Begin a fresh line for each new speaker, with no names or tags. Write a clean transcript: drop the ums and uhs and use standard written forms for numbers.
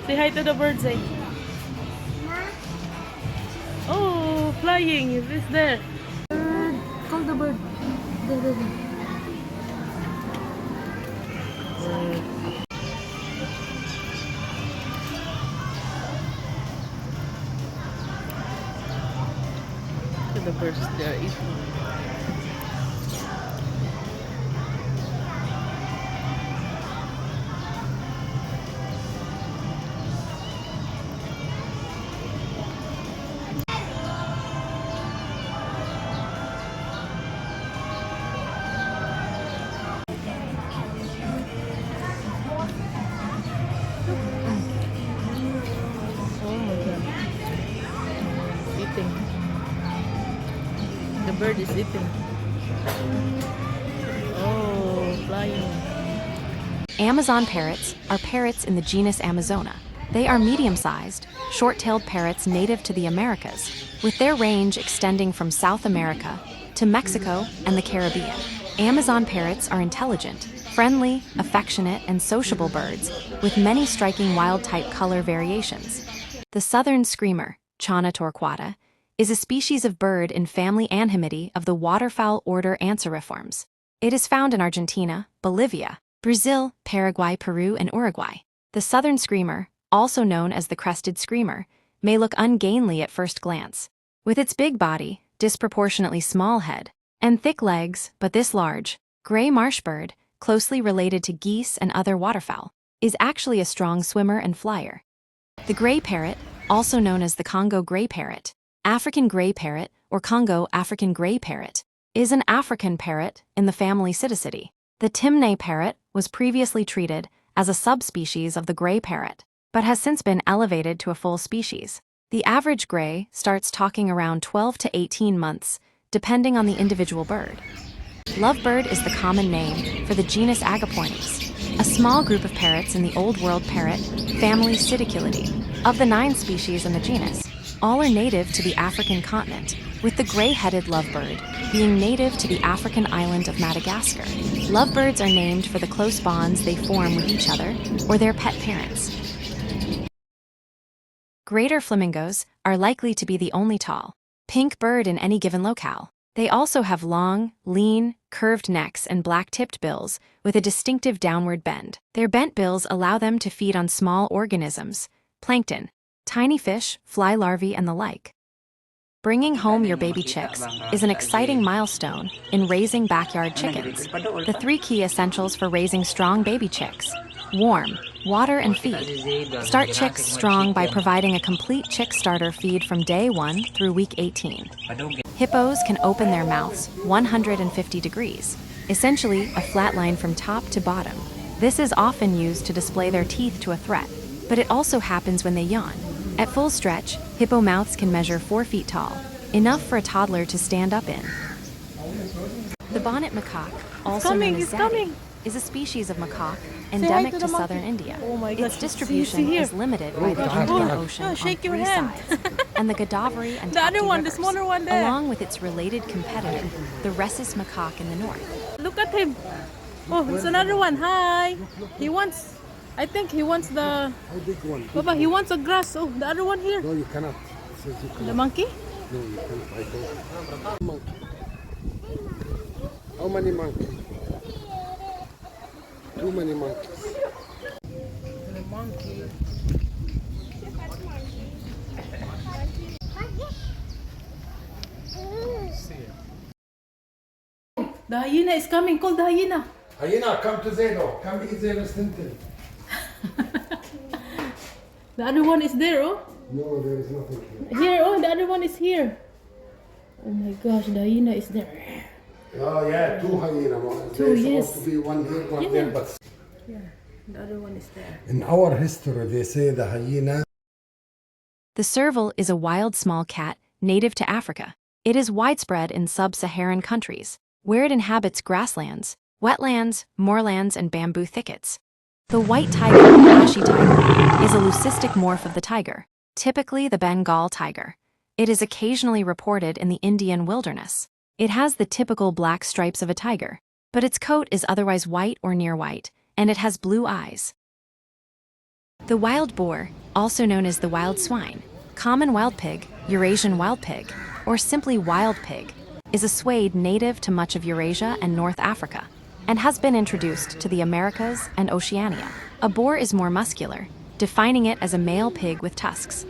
Say hi to the birds, eh? Oh, flying. Is this there? Bird. Call the bird. There, there, there. Look at the birds. They are eating. Oh my god. Eating. The bird is eating. Oh, flying.
Amazon parrots are parrots in the genus Amazona. They are medium-sized, short-tailed parrots native to the Americas, with their range extending from South America to Mexico and the Caribbean. Amazon parrots are intelligent, friendly, affectionate, and sociable birds, with many striking wild-type color variations. The southern screamer, Channa torquata, is a species of bird in family Anhimidae of the waterfowl order Anseriformes. It is found in Argentina, Bolivia, Brazil, Paraguay, Peru, and Uruguay. The southern screamer, also known as the crested screamer, may look ungainly at first glance. With its big body, disproportionately small head, and thick legs, but this large, gray marsh bird, closely related to geese and other waterfowl, is actually a strong swimmer and flyer. The gray parrot, also known as the Congo gray parrot, African gray parrot, or Congo African gray parrot, is an African parrot in the family Psittacidae. The Timneh parrot was previously treated as a subspecies of the gray parrot, but has since been elevated to a full species. The average gray starts talking around 12 to 18 months, depending on the individual bird. Lovebird is the common name for the genus Agapornis, a small group of parrots in the Old World parrot family Psittaculae. Of the 9 species in the genus, all are native to the African continent, with the gray-headed lovebird being native to the African island of Madagascar. Lovebirds are named for the close bonds they form with each other or their pet parents. Greater flamingos are likely to be the only tall, pink bird in any given locale. They also have long, lean, curved necks and black-tipped bills with a distinctive downward bend. Their bent bills allow them to feed on small organisms, plankton, tiny fish, fly larvae, and the like. Bringing home your baby chicks is an exciting milestone in raising backyard chickens. The 3 key essentials for raising strong baby chicks: warm, water, and feed. Start chicks strong by providing a complete chick starter feed from day 1 through week 18. Hippos can open their mouths 150 degrees, essentially a flat line from top to bottom. This is often used to display their teeth to a threat, but it also happens when they yawn. At full stretch, hippo mouths can measure 4 feet tall, enough for a toddler to stand up in. The bonnet macaque, also known as zaddy, is a species of macaque endemic to southern India.
Oh my gosh,
Its distribution
see here.
is limited by the Indian
Oh,
Ocean
oh,
on
shake
3
your hand.
sides, and the Godavari and
The other
Tapti
one, the
rivers,
smaller one there.
along with its related competitor, the rhesus macaque in the north.
Look at him. Oh, it's another one. Hi. He wants, I think he wants the,
How big one?
Papa, he wants a grass. Oh, the other one here.
No, you cannot. It says you
The
cannot.
monkey?
No, you cannot. I don't. Monkey. How many monkeys? Too many monkeys.
The monkey. The hyena is coming. Call the hyena.
Hyena, come to Zeno. Come eat Zeno's tintin.
The other one is there, oh.
No, there is nothing here.
Here, oh, the other one is here. Oh my gosh, the hyena is there.
Oh yeah, 2 hyena.
Two,
There's
yes.
supposed to be one here, one
Yeah.
there, but
Yeah, the other one is there.
in our history they say the hyena.
The serval is a wild small cat native to Africa. It is widespread in sub-Saharan countries, where it inhabits grasslands, wetlands, moorlands, and bamboo thickets. The white tiger, ashy tiger, is a leucistic morph of the tiger, typically the Bengal tiger. It is occasionally reported in the Indian wilderness. It has the typical black stripes of a tiger, but its coat is otherwise white or near white, and it has blue eyes. The wild boar, also known as the wild swine, common wild pig, Eurasian wild pig, or simply wild pig, is a swade native to much of Eurasia and North Africa, and has been introduced to the Americas and Oceania. A boar is more muscular, defining it as a male pig with tusks.